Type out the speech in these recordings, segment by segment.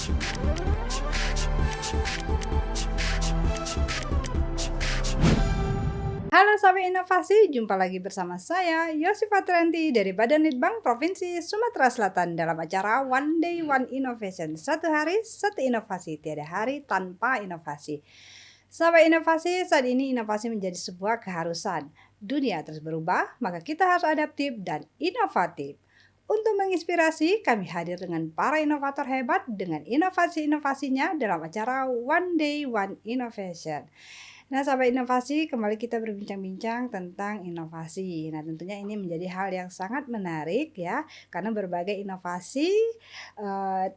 Halo Sahabat Inovasi, jumpa lagi bersama saya Yosifat Trianti dari Badan Litbang Provinsi Sumatera Selatan dalam acara One Day One Innovation. Satu hari, satu inovasi, tiada hari tanpa inovasi. Sahabat inovasi, saat ini inovasi menjadi sebuah keharusan. Dunia terus berubah, maka kita harus adaptif dan inovatif. Untuk menginspirasi, kami hadir dengan para inovator hebat dengan inovasi-inovasinya dalam acara One Day One Innovation. Nah, sahabat inovasi, kembali kita berbincang-bincang tentang inovasi. Nah, tentunya ini menjadi hal yang sangat menarik ya, karena berbagai inovasi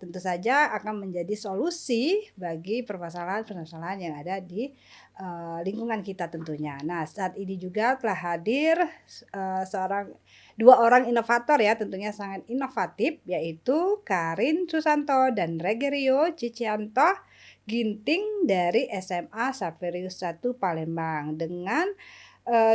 tentu saja akan menjadi solusi bagi permasalahan-permasalahan yang ada di lingkungan kita tentunya. Nah, saat ini juga telah hadir dua orang inovator ya, tentunya sangat inovatif, yaitu Karin Susanto dan Regerio Cicianto Ginting dari SMA Xaverius 1 Palembang dengan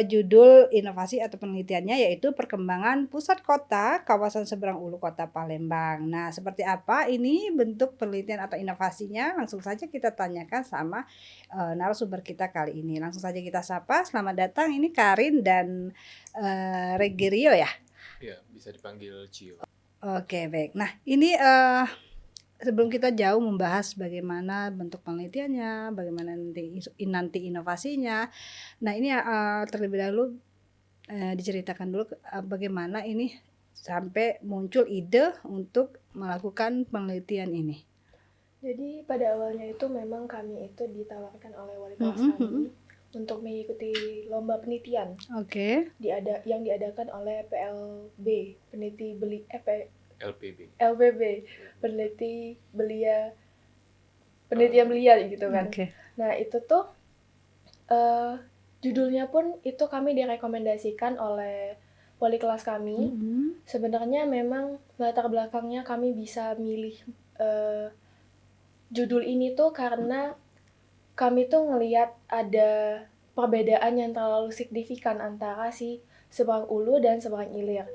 judul inovasi atau penelitiannya yaitu perkembangan pusat kota kawasan seberang ulu kota Palembang. Nah, seperti apa ini bentuk penelitian atau inovasinya? Langsung saja kita tanyakan sama narasumber kita kali ini. Langsung saja kita sapa. Selamat datang, ini Karin dan Regerio ya? Iya, bisa dipanggil Cio. Oke, baik. Nah, ini sebelum kita jauh membahas bagaimana bentuk penelitiannya, bagaimana nanti inovasinya. Nah, ini terlebih dahulu diceritakan dulu bagaimana ini sampai muncul ide untuk melakukan penelitian ini. Jadi pada awalnya itu memang kami itu ditawarkan oleh wali kelas kami untuk mengikuti lomba penelitian. Oke. Yang diadakan oleh PLB, LPB. penelitian belia gitu kan. Oke. Nah, itu tuh judulnya pun itu kami direkomendasikan oleh wali kelas kami. Sebenarnya memang latar belakangnya kami bisa milih judul ini tuh karena kami tuh ngelihat ada perbedaan yang terlalu signifikan antara si Seberang Ulu dan Seberang Ilir.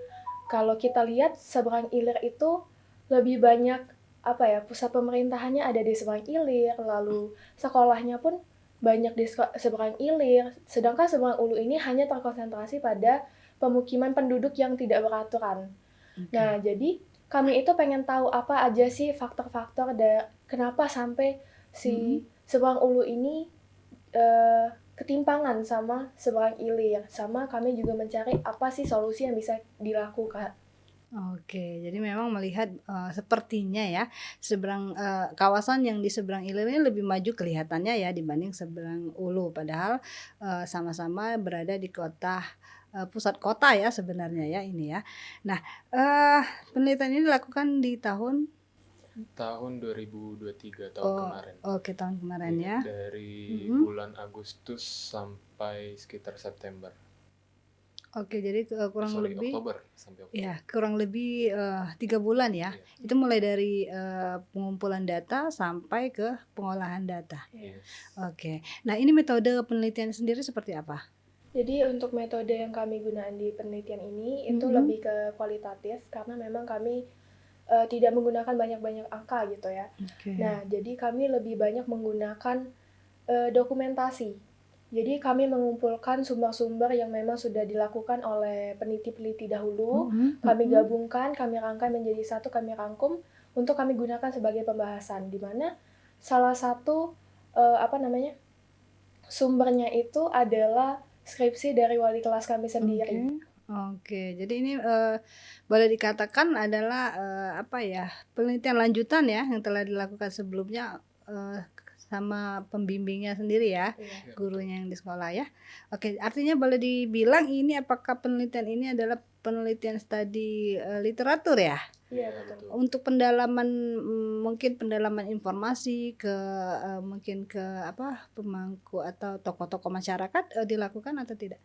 Kalau kita lihat Seberang Ilir itu lebih banyak pusat pemerintahannya ada di Seberang Ilir, lalu sekolahnya pun banyak di Seberang Ilir, sedangkan Seberang Ulu ini hanya terkonsentrasi pada pemukiman penduduk yang tidak beraturan. Nah, jadi kami itu pengen tahu apa aja sih faktor-faktor kenapa sampai si Seberang Ulu ini ketimpangan sama Seberang Ilir. Sama kami juga mencari apa sih solusi yang bisa dilakukan. Oke, jadi memang melihat sepertinya ya kawasan yang di seberang Ilir ini lebih maju kelihatannya ya dibanding seberang Ulu, padahal sama-sama berada di pusat kota ya sebenarnya ya ini ya. Nah, penelitian ini dilakukan di tahun 2023 kemarin. Oke, tahun kemarin ya. Dari bulan Agustus sampai sekitar September. Oke, jadi kurang lebih Oktober sampai Oktober. Ya, kurang lebih 3 bulan ya. Iya. Itu mulai dari pengumpulan data sampai ke pengolahan data. Yes. Oke. Nah, ini metode penelitian sendiri seperti apa? Jadi untuk metode yang kami gunakan di penelitian ini itu lebih ke kualitatif karena memang kami tidak menggunakan banyak-banyak angka gitu ya. Okay. Nah, jadi kami lebih banyak menggunakan dokumentasi. Jadi kami mengumpulkan sumber-sumber yang memang sudah dilakukan oleh peneliti-peneliti dahulu, kami gabungkan, kami rangkai menjadi satu, kami rangkum untuk kami gunakan sebagai pembahasan, di mana salah satu sumbernya itu adalah skripsi dari wali kelas kami sendiri. Oke, jadi ini boleh dikatakan adalah penelitian lanjutan ya yang telah dilakukan sebelumnya sama pembimbingnya sendiri ya, gurunya yang di sekolah ya. Oke, artinya boleh dibilang ini apakah penelitian ini adalah penelitian studi literatur ya? Iya, betul. Untuk pendalaman mungkin pendalaman informasi mungkin ke pemangku atau tokoh-tokoh masyarakat dilakukan atau tidak?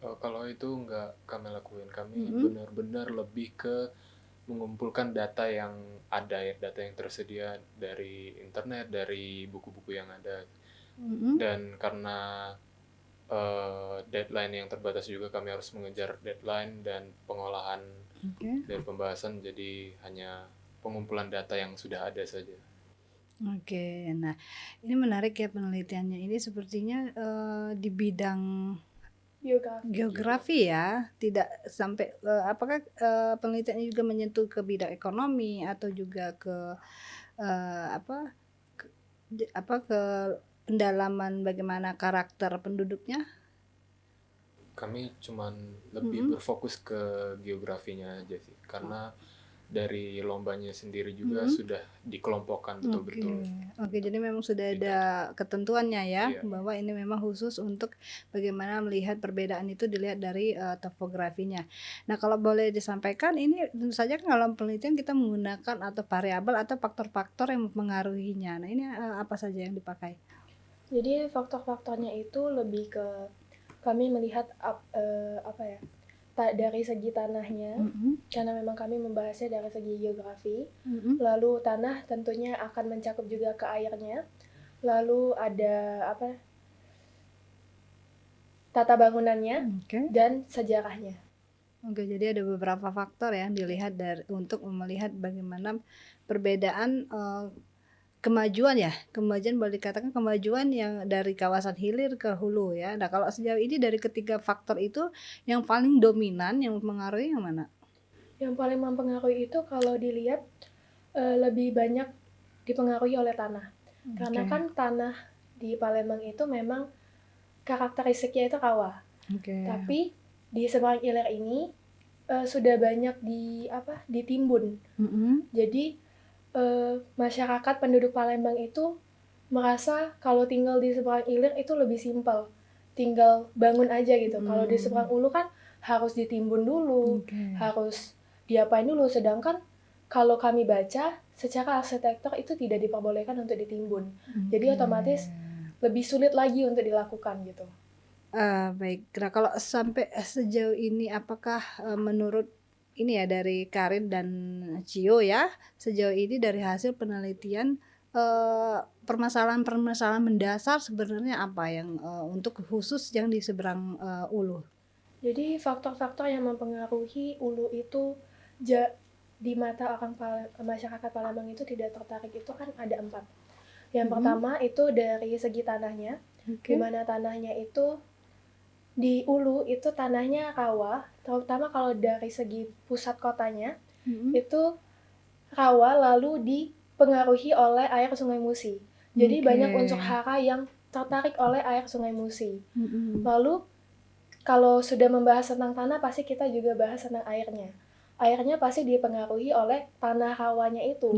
Kalau itu nggak kami lakuin, kami benar-benar lebih ke mengumpulkan data yang ada ya, data yang tersedia dari internet, dari buku-buku yang ada. Dan karena deadline yang terbatas juga, kami harus mengejar deadline dan pengolahan dari pembahasan, jadi hanya pengumpulan data yang sudah ada saja. Oke, nah ini menarik ya penelitiannya. Ini sepertinya di bidang geografi ya, tidak sampai apakah penelitiannya juga menyentuh ke bidang ekonomi atau juga ke apa ke pendalaman bagaimana karakter penduduknya? Kami cuman lebih berfokus ke geografinya aja sih, karena dari lombanya sendiri juga sudah dikelompokkan betul-betul. Oke, jadi memang sudah ada ketentuannya ya, Iya. bahwa ini memang khusus untuk bagaimana melihat perbedaan itu dilihat dari topografinya. Nah, kalau boleh disampaikan, ini tentu saja kan dalam penelitian kita menggunakan atau variabel atau faktor-faktor yang mempengaruhinya. Nah, ini apa saja yang dipakai? Jadi faktor-faktornya itu lebih ke kami melihat dari segi tanahnya, karena memang kami membahasnya dari segi geografi. Lalu tanah tentunya akan mencakup juga ke airnya. Lalu ada tata bangunannya dan sejarahnya. Oke, jadi ada beberapa faktor yang dilihat untuk melihat bagaimana perbedaan kemajuan boleh dikatakan kemajuan yang dari kawasan hilir ke hulu ya. Nah, kalau sejauh ini dari ketiga faktor itu yang paling dominan yang mempengaruhi yang mana? Yang paling mempengaruhi itu kalau dilihat lebih banyak dipengaruhi oleh tanah. Karena kan tanah di Palembang itu memang karakteristiknya itu rawa. Tapi di seberang ilir ini sudah banyak ditimbun. Jadi masyarakat penduduk Palembang itu merasa kalau tinggal di seberang ilir itu lebih simpel, tinggal bangun aja gitu. Kalau di seberang ulu kan harus ditimbun dulu, harus diapain dulu. Sedangkan kalau kami baca secara arsitektur itu tidak diperbolehkan untuk ditimbun. Jadi otomatis lebih sulit lagi untuk dilakukan gitu. Baik. Nah, kalau sampai sejauh ini apakah menurut ini ya dari Karin dan Cio ya, sejauh ini dari hasil penelitian permasalahan-permasalahan mendasar sebenarnya apa yang untuk khusus yang di seberang Ulu? Jadi faktor-faktor yang mempengaruhi Ulu itu di mata masyarakat Palembang itu tidak tertarik itu kan ada 4. Yang pertama itu dari segi tanahnya, di mana tanahnya itu di Ulu itu tanahnya rawa, terutama kalau dari segi pusat kotanya itu rawa lalu dipengaruhi oleh air Sungai Musi. Jadi banyak unsur hara yang tertarik oleh air Sungai Musi. Lalu kalau sudah membahas tentang tanah pasti kita juga bahas tentang airnya. Airnya pasti dipengaruhi oleh tanah rawanya itu.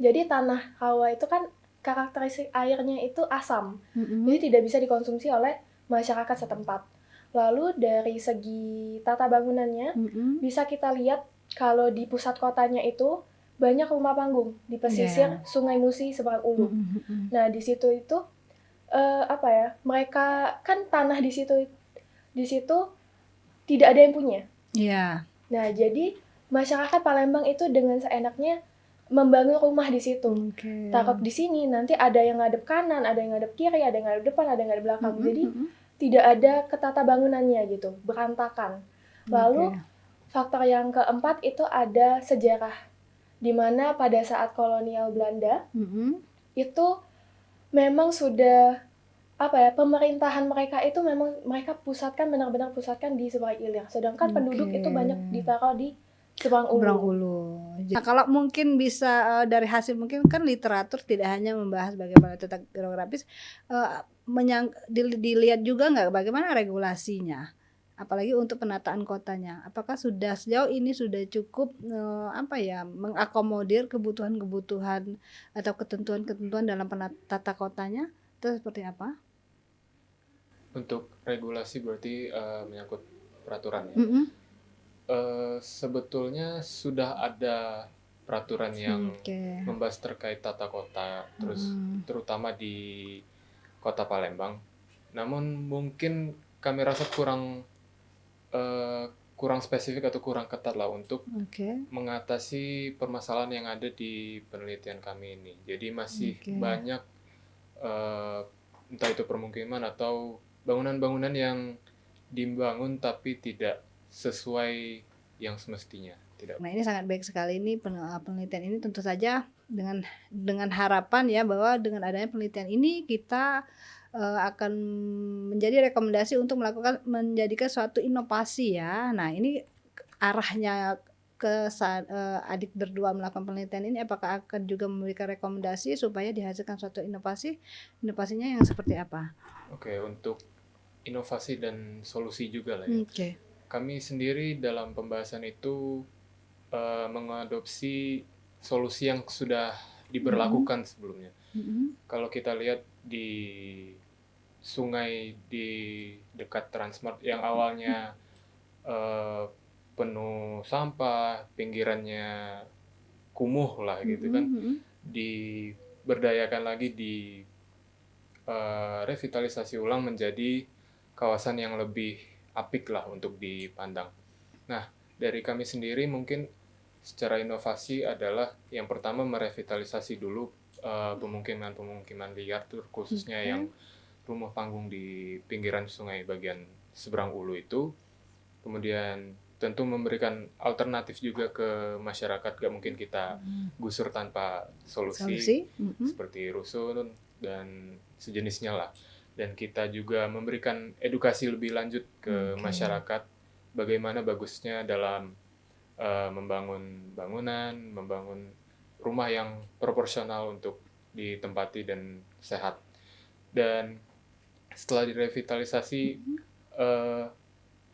Jadi tanah rawa itu kan karakteristik airnya itu asam. Jadi tidak bisa dikonsumsi oleh masyarakat setempat. Lalu dari segi tata bangunannya bisa kita lihat kalau di pusat kotanya itu banyak rumah panggung di pesisir Sungai Musi seberang Ulu. Nah, di situ itu mereka kan tanah di situ tidak ada yang punya. Nah, jadi masyarakat Palembang itu dengan seenaknya membangun rumah di situ. Taruh di sini, nanti ada yang ngadep kanan, ada yang ngadep kiri, ada yang ngadep depan, ada yang ngadep belakang. Jadi tidak ada ketata bangunannya gitu, berantakan. Lalu faktor yang keempat itu ada sejarah, di mana pada saat kolonial Belanda itu memang sudah pemerintahan mereka itu memang mereka benar-benar pusatkan di seberang ilir. Sedangkan penduduk itu banyak ditaruh di seberang Ulu. Nah, kalau mungkin bisa dari hasil mungkin kan literatur tidak hanya membahas bagaimana tata geografis, dilihat juga nggak bagaimana regulasinya, apalagi untuk penataan kotanya. Apakah sejauh ini sudah cukup mengakomodir kebutuhan-kebutuhan atau ketentuan-ketentuan dalam tata kotanya? Itu seperti apa? Untuk regulasi berarti menyangkut peraturan ya. Sebetulnya sudah ada peraturan yang membahas terkait tata kota, terutama di Kota Palembang. Namun mungkin kami rasa kurang spesifik atau kurang ketat lah untuk mengatasi permasalahan yang ada di penelitian kami ini. Jadi masih banyak entah itu permukiman atau bangunan-bangunan yang dibangun tapi tidak sesuai yang semestinya. tidak. Nah, ini sangat baik sekali ini penelitian ini tentu saja dengan harapan ya bahwa dengan adanya penelitian ini kita, akan menjadi rekomendasi untuk menjadikan suatu inovasi ya. Nah, ini arahnya adik berdua melakukan penelitian ini apakah akan juga memberikan rekomendasi supaya dihasilkan suatu inovasi, inovasinya yang seperti apa? Oke, untuk inovasi dan solusi juga lah ya. Oke. Kami sendiri dalam pembahasan itu mengadopsi solusi yang sudah diberlakukan sebelumnya. Kalau kita lihat di sungai di dekat Transmart yang awalnya penuh sampah, pinggirannya kumuh lah gitu kan, diberdayakan lagi, revitalisasi ulang menjadi kawasan yang lebih apik lah untuk dipandang. Nah, dari kami sendiri mungkin secara inovasi adalah yang pertama merevitalisasi dulu pemukiman-pemukiman liar tuh, khususnya yang rumah panggung di pinggiran sungai bagian seberang Ulu itu. Kemudian tentu memberikan alternatif juga ke masyarakat, gak mungkin kita gusur tanpa solusi. Seperti rusun dan sejenisnya lah. Dan kita juga memberikan edukasi lebih lanjut ke masyarakat bagaimana bagusnya dalam membangun bangunan, membangun rumah yang proporsional untuk ditempati dan sehat. Dan setelah direvitalisasi,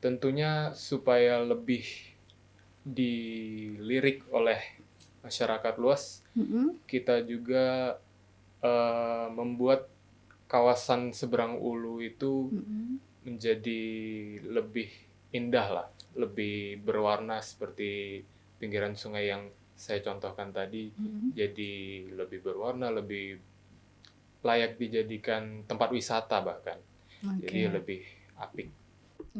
tentunya supaya lebih dilirik oleh masyarakat luas, kita juga membuat kawasan seberang Ulu itu menjadi lebih indah lah, lebih berwarna seperti pinggiran sungai yang saya contohkan tadi. Jadi lebih berwarna, lebih layak dijadikan tempat wisata bahkan. Jadi lebih apik.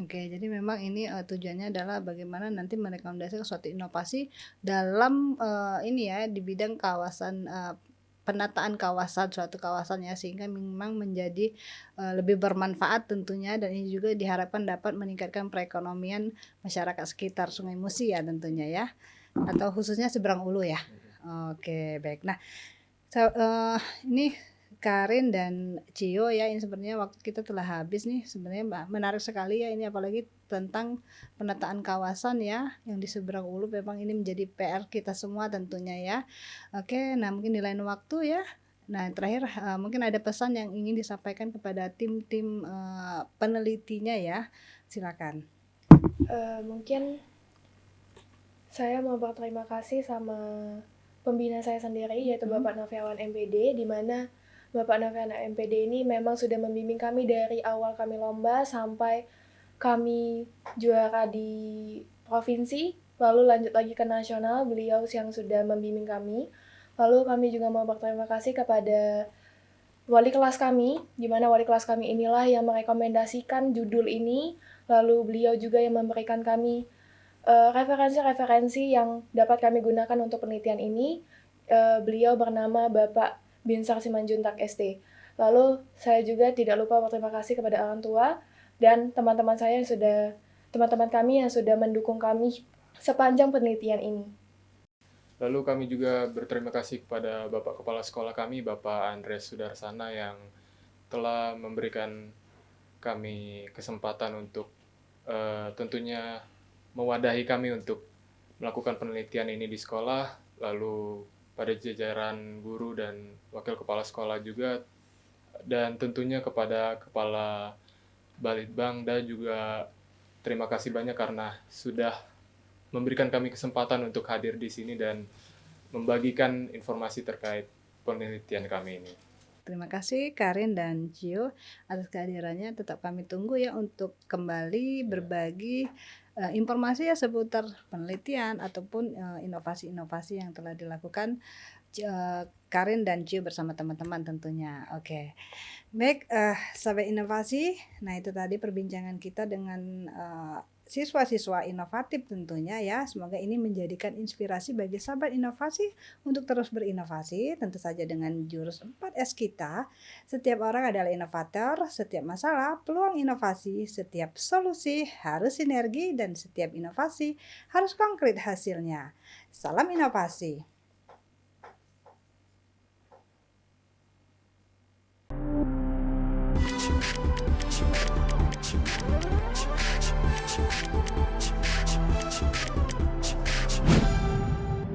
Oke, jadi memang ini tujuannya adalah bagaimana nanti merekomendasikan suatu inovasi dalam ini ya di bidang kawasan penataan kawasan suatu kawasan ya sehingga memang menjadi lebih bermanfaat tentunya dan ini juga diharapkan dapat meningkatkan perekonomian masyarakat sekitar Sungai Musi ya tentunya ya atau khususnya seberang Ulu ya. Oke, baik. Nah, ini Karin dan Cio ya ini sebenarnya waktu kita telah habis nih sebenarnya menarik sekali ya ini apalagi tentang penataan kawasan ya yang di seberang Ulu memang ini menjadi PR kita semua tentunya ya. Oke, nah mungkin di lain waktu ya. Nah terakhir mungkin ada pesan yang ingin disampaikan kepada tim-tim penelitinya ya, silakan. Mungkin saya mau berterima kasih sama pembina saya sendiri yaitu Bapak Noviawan MPD, di mana Bapak Noviawan MPD ini memang sudah membimbing kami dari awal kami lomba sampai kami juara di provinsi, lalu lanjut lagi ke nasional, beliau yang sudah membimbing kami. Lalu kami juga mau berterima kasih kepada wali kelas kami, di mana wali kelas kami inilah yang merekomendasikan judul ini, lalu beliau juga yang memberikan kami referensi-referensi yang dapat kami gunakan untuk penelitian ini. Beliau bernama Bapak Binsar Simanjuntak ST. Lalu saya juga tidak lupa berterima kasih kepada orang tua dan teman-teman kami yang sudah mendukung kami sepanjang penelitian ini. Lalu kami juga berterima kasih kepada Bapak Kepala Sekolah kami, Bapak Andres Sudarsana yang telah memberikan kami kesempatan untuk tentunya mewadahi kami untuk melakukan penelitian ini di sekolah, lalu pada jajaran guru dan wakil kepala sekolah juga, dan tentunya kepada Kepala Balitbang dan juga terima kasih banyak karena sudah memberikan kami kesempatan untuk hadir di sini dan membagikan informasi terkait penelitian kami ini. Terima kasih Karin dan Cio atas kehadirannya. Tetap kami tunggu ya untuk kembali berbagi informasi ya seputar penelitian ataupun inovasi-inovasi yang telah dilakukan Karin dan Cio bersama teman-teman tentunya. Oke. Baik, sahabat inovasi. Nah, itu tadi perbincangan kita dengan siswa-siswa inovatif tentunya ya. Semoga ini menjadikan inspirasi bagi sahabat inovasi untuk terus berinovasi, tentu saja dengan jurus 4S kita. Setiap orang adalah inovator, setiap masalah peluang inovasi, setiap solusi harus sinergi, dan setiap inovasi harus konkret hasilnya. Salam inovasi.